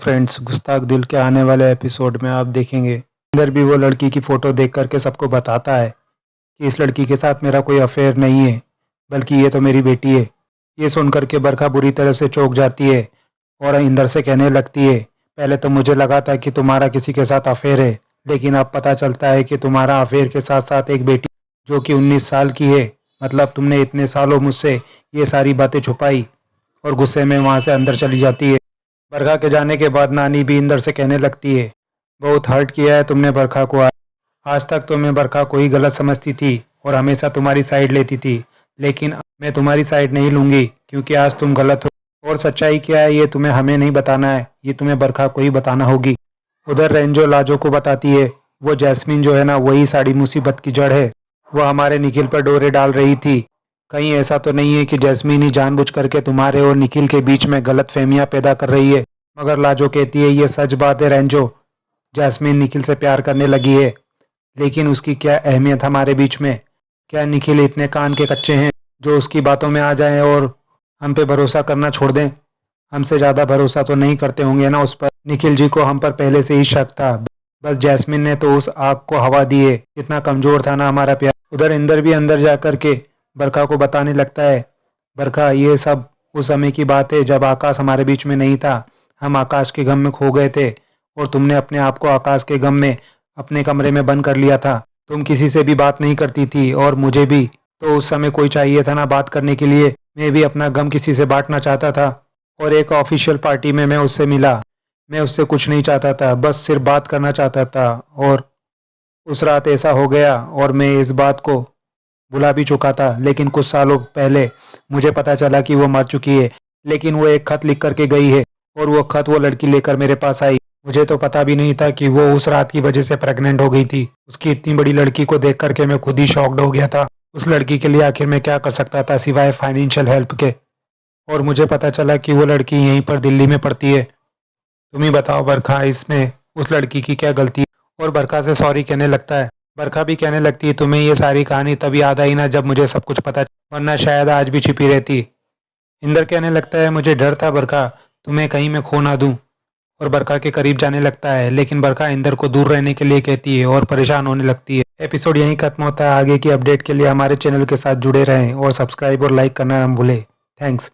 Friends, गुस्ताख दिल के आने वाले एपिसोड में आप देखेंगे इंदर भी वो लड़की की फ़ोटो देख करके सबको बताता है कि इस लड़की के साथ मेरा कोई अफेयर नहीं है, बल्कि ये तो मेरी बेटी है। ये सुन करके बरखा बुरी तरह से चौंक जाती है और इंदर से कहने लगती है, पहले तो मुझे लगा था कि तुम्हारा किसी के साथ अफेयर है, लेकिन अब पता चलता है कि तुम्हारा अफेयर के साथ साथ एक बेटी जो कि 19 साल की है। मतलब तुमने इतने सालों मुझसे ये सारी बातें छुपाई। और गुस्से में वहाँ से अंदर चली जाती है। बरखा के जाने के बाद नानी भी इंदर से कहने लगती है, बहुत हर्ट किया है तुमने बरखा को। आज तक तो मैं बरखा को ही गलत समझती थी और हमेशा तुम्हारी साइड लेती थी, लेकिन मैं तुम्हारी साइड नहीं लूंगी क्योंकि आज तुम गलत हो। और सच्चाई क्या है ये तुम्हें हमें नहीं बताना है, ये तुम्हें बरखा को ही बताना होगी। उधर रेंजो लाजो को बताती है, वो जैस्मीन जो है ना, वही सारी मुसीबत की जड़ है। वो हमारे निखिल पर डोरे डाल रही थी। कहीं ऐसा तो नहीं है कि जैस्मीन ही जानबूझ करके तुम्हारे और निखिल के बीच में गलत फहमियां पैदा कर रही है। मगर लाजो कहती है, ये सच बात है रेंजो, जैस्मीन निखिल से प्यार करने लगी है। लेकिन उसकी क्या अहमियत हमारे बीच में? क्या निखिल इतने कान के कच्चे हैं जो उसकी बातों में आ जाएं और हम पे भरोसा करना छोड़ दें? हमसे ज़्यादा भरोसा तो नहीं करते होंगे ना उस पर। निखिल जी को हम पर पहले से ही शक था, बस जैस्मीन ने तो उस आग को हवा दी है। कितना कमज़ोर था ना हमारा प्यार। उधर इंदर भी अंदर जा कर के बरखा को बताने लगता है, बरखा ये सब उस समय की बात है जब आकाश हमारे बीच में नहीं था। हम आकाश के गम में खो गए थे और तुमने अपने आप को आकाश के गम में अपने कमरे में बंद कर लिया था। तुम किसी से भी बात नहीं करती थी और मुझे भी तो उस समय कोई चाहिए था ना बात करने के लिए। मैं भी अपना गम किसी से बांटना चाहता था और एक ऑफिशियल पार्टी में मैं उससे मिला। मैं उससे कुछ नहीं चाहता था, बस सिर्फ बात करना चाहता था। और उस रात ऐसा हो गया और मैं इस बात को भुला भी चुका था। लेकिन कुछ सालों पहले मुझे पता चला कि वो मर चुकी है। लेकिन वो एक खत लिख करके गई है और वो खत वो लड़की लेकर मेरे पास आई। मुझे तो पता भी नहीं था कि वो उस रात की वजह से प्रेग्नेंट हो गई थी। उसकी इतनी बड़ी लड़की को देख करके मैं खुद ही शॉक्ड हो गया था। उस लड़की के लिए आखिर मैं क्या कर सकता था सिवाय फाइनेंशियल हेल्प के। और मुझे पता चला कि वो लड़की यहीं पर दिल्ली में पढ़ती है। तुम ही बताओ बरखा, इसमें उस लड़की की क्या गलती है? और बरखा से सॉरी कहने लगता है। बरखा भी कहने लगती है, तुम्हें ये सारी कहानी तभी याद आई ना जब मुझे सब कुछ पता, वरना शायद आज भी छिपी रहती। इंदर कहने लगता है, मुझे डर था बरखा तुम्हें कहीं मैं खो ना दूं। और बरखा के करीब जाने लगता है, लेकिन बरखा इंदर को दूर रहने के लिए कहती है और परेशान होने लगती है। एपिसोड यहीं खत्म होता है। आगे की अपडेट के लिए हमारे चैनल के साथ जुड़े रहें और सब्सक्राइब और लाइक करना न भूलें। थैंक्स।